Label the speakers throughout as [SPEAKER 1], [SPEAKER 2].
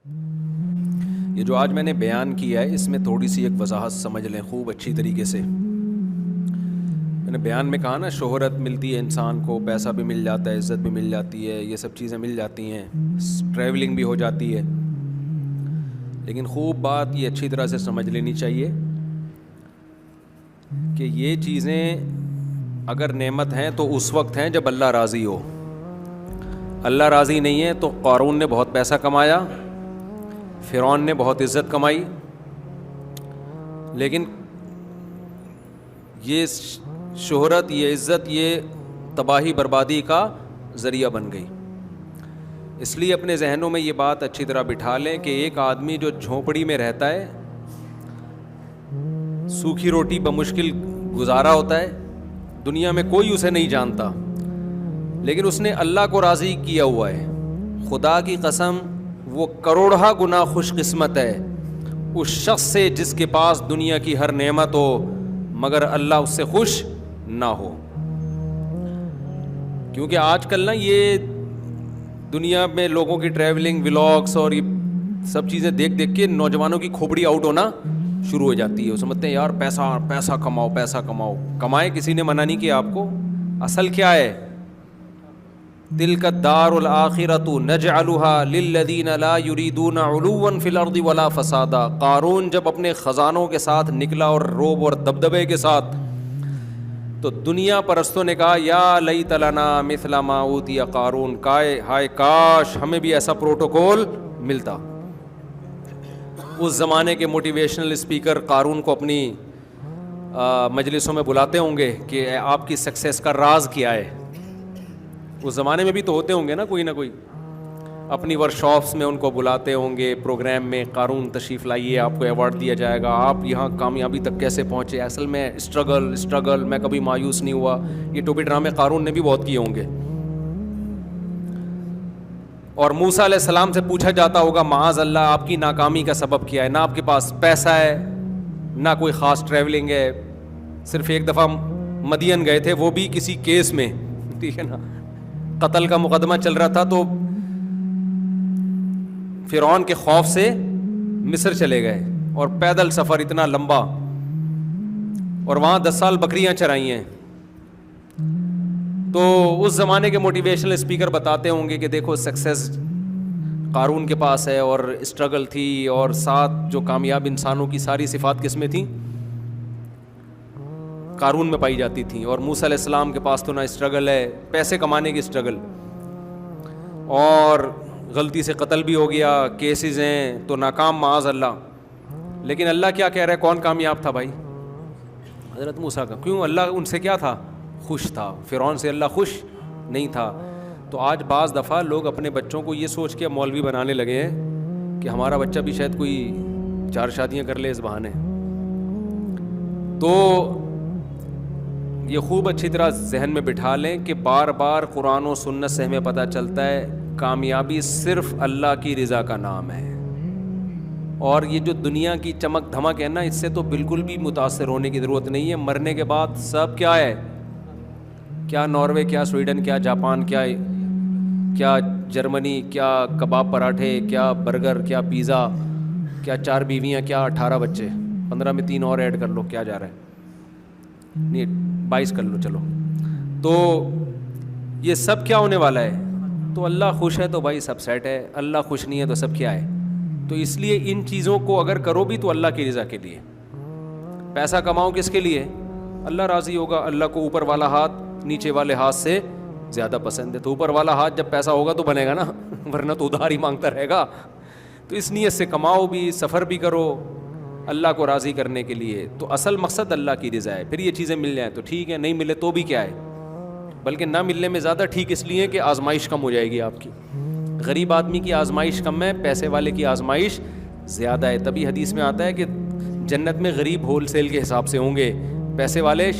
[SPEAKER 1] یہ جو آج میں نے بیان کیا ہے اس میں تھوڑی سی ایک وضاحت سمجھ لیں خوب اچھی طریقے سے. میں نے بیان میں کہا نا شہرت ملتی ہے انسان کو, پیسہ بھی مل جاتا ہے, عزت بھی مل جاتی ہے, یہ سب چیزیں مل جاتی ہیں, ٹریولنگ بھی ہو جاتی ہے. لیکن خوب بات یہ اچھی طرح سے سمجھ لینی چاہیے کہ یہ چیزیں اگر نعمت ہیں تو اس وقت ہیں جب اللہ راضی ہو. اللہ راضی نہیں ہے تو قارون نے بہت پیسہ کمایا, فرعون نے بہت عزت کمائی, لیکن یہ شہرت, یہ عزت, یہ تباہی بربادی کا ذریعہ بن گئی. اس لیے اپنے ذہنوں میں یہ بات اچھی طرح بٹھا لیں کہ ایک آدمی جو جھونپڑی میں رہتا ہے, سوکھی روٹی بمشکل گزارا ہوتا ہے, دنیا میں کوئی اسے نہیں جانتا, لیکن اس نے اللہ کو راضی کیا ہوا ہے. خدا کی قسم وہ کروڑہ گنا خوش قسمت ہے اس شخص سے جس کے پاس دنیا کی ہر نعمت ہو مگر اللہ اس سے خوش نہ ہو. کیونکہ آج کل نا یہ دنیا میں لوگوں کی ٹریولنگ ولاگس اور یہ سب چیزیں دیکھ دیکھ کے نوجوانوں کی کھوپڑی آؤٹ ہونا شروع ہو جاتی ہے. وہ سمجھتے ہیں یار پیسہ کماؤ, پیسہ کماؤ. کمائے, کسی نے منع نہیں کیا آپ کو. اصل کیا ہے؟ تلک الدار الآخرۃ نجعلها للذین لا یریدون علوا فی الارض ولا فسادا. قارون جب اپنے خزانوں کے ساتھ نکلا اور روب اور دبدبے کے ساتھ, تو دنیا پرستوں نے کہا یا لیت لنا مثل ما اوتی قارون, ہائے کاش ہمیں بھی ایسا پروٹوکول ملتا. اس زمانے کے موٹیویشنل اسپیکر قارون کو اپنی مجلسوں میں بلاتے ہوں گے کہ آپ کی سکسیس کا راز کیا ہے. اس زمانے میں بھی تو ہوتے ہوں گے نا کوئی نہ کوئی, اپنی ورکشاپس میں ان کو بلاتے ہوں گے پروگرام میں, قارون تشریف لائیے آپ کو ایوارڈ دیا جائے گا, آپ یہاں کامیابی تک کیسے پہنچے. اصل میں اسٹرگل میں کبھی مایوس نہیں ہوا. یہ ٹوپی ڈرامے قارون نے بھی بہت کیے ہوں گے. اور موسیٰ علیہ السلام سے پوچھا جاتا ہوگا معاذ اللہ آپ کی ناکامی کا سبب کیا ہے. نہ آپ کے پاس پیسہ ہے, نہ کوئی خاص ٹریولنگ ہے, صرف ایک دفعہ مدین گئے تھے وہ بھی کسی کیس میں, ٹھیک ہے نا, قتل کا مقدمہ چل رہا تھا, تو فرعون کے خوف سے مصر چلے گئے اور پیدل سفر اتنا لمبا, اور وہاں 10 سال بکریاں چرائی ہیں. تو اس زمانے کے موٹیویشنل اسپیکر بتاتے ہوں گے کہ دیکھو سکسیس قارون کے پاس ہے, اور اسٹرگل تھی, اور ساتھ جو کامیاب انسانوں کی ساری صفات کس میں تھیں؟ قارون میں پائی جاتی تھیں. اور موسیٰ علیہ السلام کے پاس تو نہ اسٹرگل ہے, پیسے کمانے کی اسٹرگل, اور غلطی سے قتل بھی ہو گیا, کیسز ہیں تو ناکام معاذ اللہ. لیکن اللہ کیا کہہ رہا ہے, کون کامیاب تھا بھائی؟ حضرت موسیٰ کا. کیوں؟ اللہ ان سے کیا تھا؟ خوش تھا. فرعون سے اللہ خوش نہیں تھا. تو آج بعض دفعہ لوگ اپنے بچوں کو یہ سوچ کے مولوی بنانے لگے ہیں کہ ہمارا بچہ بھی شاید کوئی 4 شادیاں کر لے اس بہانے. تو یہ خوب اچھی طرح ذہن میں بٹھا لیں کہ بار بار قرآن و سنت سے ہمیں پتہ چلتا ہے کامیابی صرف اللہ کی رضا کا نام ہے. اور یہ جو دنیا کی چمک دھمک ہے نا, اس سے تو بالکل بھی متاثر ہونے کی ضرورت نہیں ہے. مرنے کے بعد سب کیا ہے, کیا ناروے, کیا سویڈن, کیا جاپان, کیا جرمنی, کیا کباب پراٹھے, کیا برگر, کیا پیزا, کیا 4 بیویاں, کیا 18 بچے, 15 میں 3 اور ایڈ کر لو, کیا جا رہا ہے, نہیں 22 کر لو چلو. تو یہ سب کیا ہونے والا ہے؟ تو اللہ خوش ہے تو بھائی سب سیٹ ہے, اللہ خوش نہیں ہے تو سب کیا ہے. تو اس لیے ان چیزوں کو اگر کرو بھی تو اللہ کی رضا کے لیے. پیسہ کماؤ کس کے لیے؟ اللہ راضی ہوگا. اللہ کو اوپر والا ہاتھ نیچے والے ہاتھ سے زیادہ پسند ہے. تو اوپر والا ہاتھ جب پیسہ ہوگا تو بنے گا نا, ورنہ تو ادھار ہی مانگتا رہے گا. تو اس نیت سے کماؤ بھی, سفر بھی کرو اللہ کو راضی کرنے کے لیے. تو اصل مقصد اللہ کی رضا ہے. پھر یہ چیزیں مل جائیں تو ٹھیک ہے, نہیں ملے تو بھی کیا ہے, بلکہ نہ ملنے میں زیادہ ٹھیک اس لیے کہ آزمائش کم ہو جائے گی آپ کی. غریب آدمی کی آزمائش کم ہے, پیسے والے کی آزمائش زیادہ ہے. تبھی حدیث میں آتا ہے کہ جنت میں غریب ہول سیل کے حساب سے ہوں گے, پیسے والے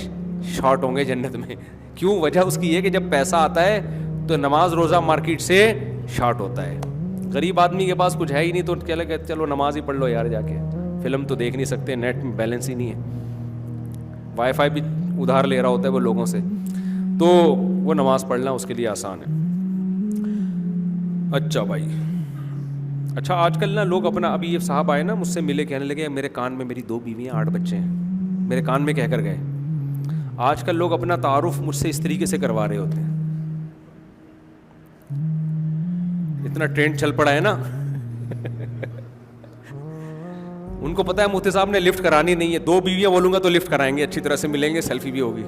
[SPEAKER 1] شارٹ ہوں گے جنت میں. کیوں؟ وجہ اس کی یہ کہ جب پیسہ آتا ہے تو نماز روزہ مارکیٹ سے شارٹ ہوتا ہے. غریب آدمی کے پاس کچھ ہے ہی نہیں تو کیا لگے چلو نماز ہی پڑھ لو یار, جا کے فلم تو دیکھ نہیں سکتے, نیٹ میں بیلنس ہی نہیں ہے, وائی فائی بھی ادھار لے رہا ہوتا ہے وہ لوگوں سے, تو وہ نماز پڑھنا اس کے لیے آسان ہے. اچھا بھائی, اچھا آج کل نا لوگ اپنا, ابھی یہ صاحب آئے نا مجھ سے ملے, کہنے لگے میرے کان میں میری 2 بیویاں 8 بچے ہیں, میرے کان میں کہہ کر گئے. آج کل لوگ اپنا تعارف مجھ سے اس طریقے سے کروا رہے ہوتے ہیں, اتنا ٹرینڈ چل پڑا ہے نا. ان کو پتا ہے مفتی صاحب نے لفٹ کرانی نہیں ہے, 2 بیویاں بولوں گا تو لفٹ کرائیں گے, اچھی طرح سے ملیں گے, سیلفی بھی ہوگی.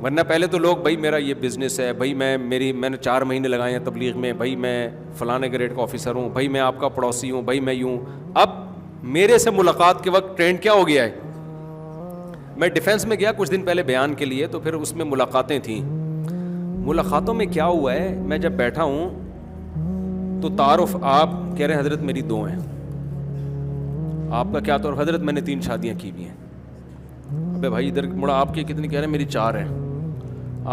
[SPEAKER 1] ورنہ پہلے تو لوگ بھائی میرا یہ بزنس ہے, بھائی میں نے 4 مہینے لگائے ہیں تبلیغ میں, بھائی میں فلانے گریڈ کا آفیسر ہوں, بھائی میں آپ کا پڑوسی ہوں, بھائی میں یوں. اب میرے سے ملاقات کے وقت ٹرینڈ کیا ہو گیا ہے, میں ڈیفینس میں گیا کچھ دن پہلے بیان کے لیے, تو پھر اس میں ملاقاتیں تھیں. ملاقاتوں میں کیا ہوا ہے, میں جب بیٹھا ہوں تو تعارف آپ کہہ رہے ہیں حضرت میری 2 ہیں, آپ کا کیا تعارف, حضرت میں نے 3 شادیاں کی ہوئی ہیں. ابے بھائی ادھر مڑا, آپ کی کتنی, کہہ رہے ہیں میری 4 ہیں,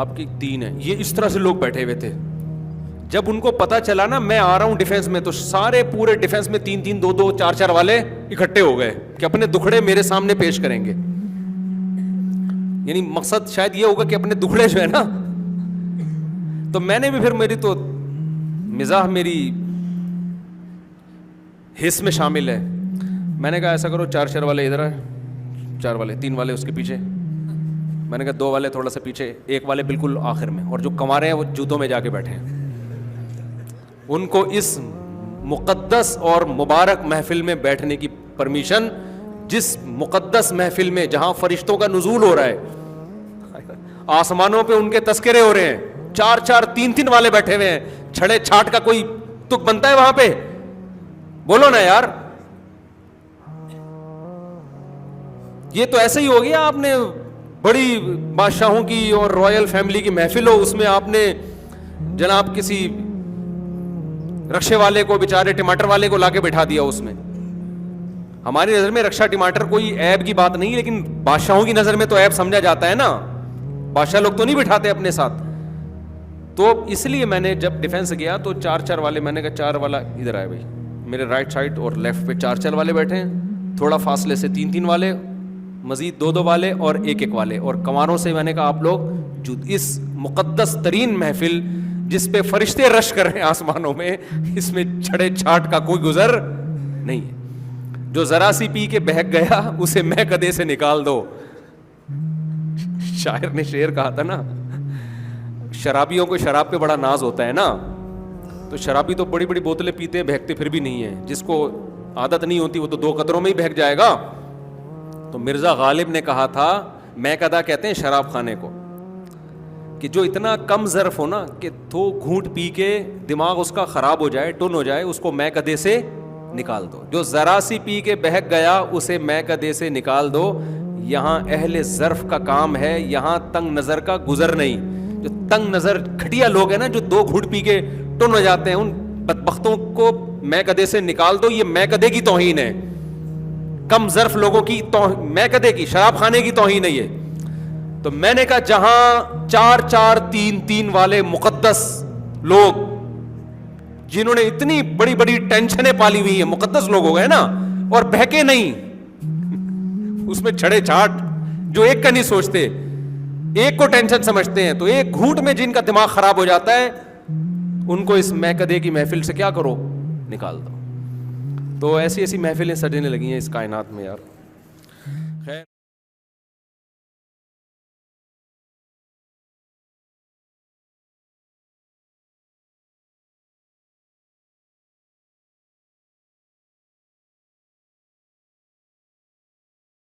[SPEAKER 1] آپ کی 3 ہیں. یہ اس طرح سے لوگ بیٹھے ہوئے تھے. جب ان کو پتا چلا نا میں آ رہا ہوں ڈیفینس میں, تو سارے پورے ڈیفینس میں 3-3, 2-2, 4-4 والے اکٹھے ہو گئے کہ اپنے دکھڑے میرے سامنے پیش کریں گے. یعنی مقصد شاید یہ ہوگا کہ اپنے دکھڑے جو ہے نا, تو میں نے بھی پھر, میری تو مزاح میری حص میں شامل ہے, میں نے کہا ایسا کرو 4-4 والے ادھر آئے, 4 والے, 3 والے اس کے پیچھے, میں نے کہا 2 والے تھوڑا سا پیچھے, 1 والے بالکل آخر میں, اور جو کنوارے ہیں وہ جوتوں میں جا کے بیٹھے ہیں. ان کو اس مقدس اور مبارک محفل میں بیٹھنے کی پرمیشن, جس مقدس محفل میں جہاں فرشتوں کا نزول ہو رہا ہے, آسمانوں پہ ان کے تذکرے ہو رہے ہیں, 4-4, 3-3 والے بیٹھے ہوئے ہیں, چھڑے چھاٹ کا کوئی تک بنتا ہے وہاں پہ؟ بولو نا یار. یہ تو ایسے ہی ہو گیا, آپ نے بڑی بادشاہوں کی اور رائل فیملی کی محفل ہو, اس میں آپ نے جناب کسی رکشے والے کو, بیچارے ٹماٹر والے کو لا کے بٹھا دیا اس میں. ہماری نظر میں رکشا ٹماٹر کوئی عیب کی بات نہیں, لیکن بادشاہوں کی نظر میں تو عیب سمجھا جاتا ہے نا, بادشاہ لوگ تو نہیں بٹھاتے اپنے ساتھ. تو اس لیے میں نے جب ڈیفینس گیا تو 4-4 والے, میں نے کہا 4 والا ادھر آئے بھائی, میرے رائٹ سائڈ اور لیفٹ پہ 4-4 والے بیٹھے ہیں, تھوڑا فاصلے سے 3-3 والے, مزید 2-2 والے اور 1-1 والے, اور کنواروں سے میں نے کہا آپ لوگ اس مقدس ترین محفل جس پہ فرشتے رش کر رہے ہیں آسمانوں میں, اس میں چھڑے چھاٹ کا کوئی گزر نہیں ہے. جو ذرا سی پی کے بہک گیا اسے میں کدے سے نکال دو. شاعر نے شعر کہا تھا نا, شرابیوں کو شراب پہ بڑا ناز ہوتا ہے نا, تو شرابی تو بڑی بڑی بوتلیں پیتے ہیں, بہکتے پھر بھی نہیں ہیں. جس کو عادت نہیں ہوتی وہ تو 2 قطروں میں ہی بہک جائے گا. تو مرزا غالب نے کہا تھا, میں کدا کہتے ہیں شراب خانے کو, کہ جو اتنا کم ظرف ہو نا کہ 2 گھونٹ پی کے دماغ اس کا خراب ہو جائے, ٹن ہو جائے, اس کو میں کدے سے نکال دو. جو ذرا سی پی کے بہک گیا اسے میں کدے سے نکال دو. یہاں اہل ظرف کا کام ہے, یہاں تنگ نظر کا گزر نہیں. جو تنگ نظر گھٹیا لوگ ہیں نا, جو 2 گھونٹ پی کے ٹن ہو جاتے ہیں, ان بدبختوں کو میں کدے سے نکال دو. یہ میں کدے کی توہین ہے, کم ظرف لوگوں کی میں کدے کی, شراب خانے کی توہین ہے یہ. تو میں نے کہا جہاں 4-4, 3-3 والے مقدس لوگ جنہوں نے اتنی بڑی بڑی ٹینشنیں پالی ہوئی ہیں, مقدس لوگ ہو گئے نا, اور بہکے نہیں, اس میں چھڑے چھاٹ جو ایک کا نہیں سوچتے, ایک کو ٹینشن سمجھتے ہیں, تو ایک گھونٹ میں جن کا دماغ خراب ہو جاتا ہے, ان کو اس میکدے کی محفل سے کیا کرو, نکال دو. تو ایسی ایسی محفلیں سجنے لگی ہیں اس کائنات میں یار.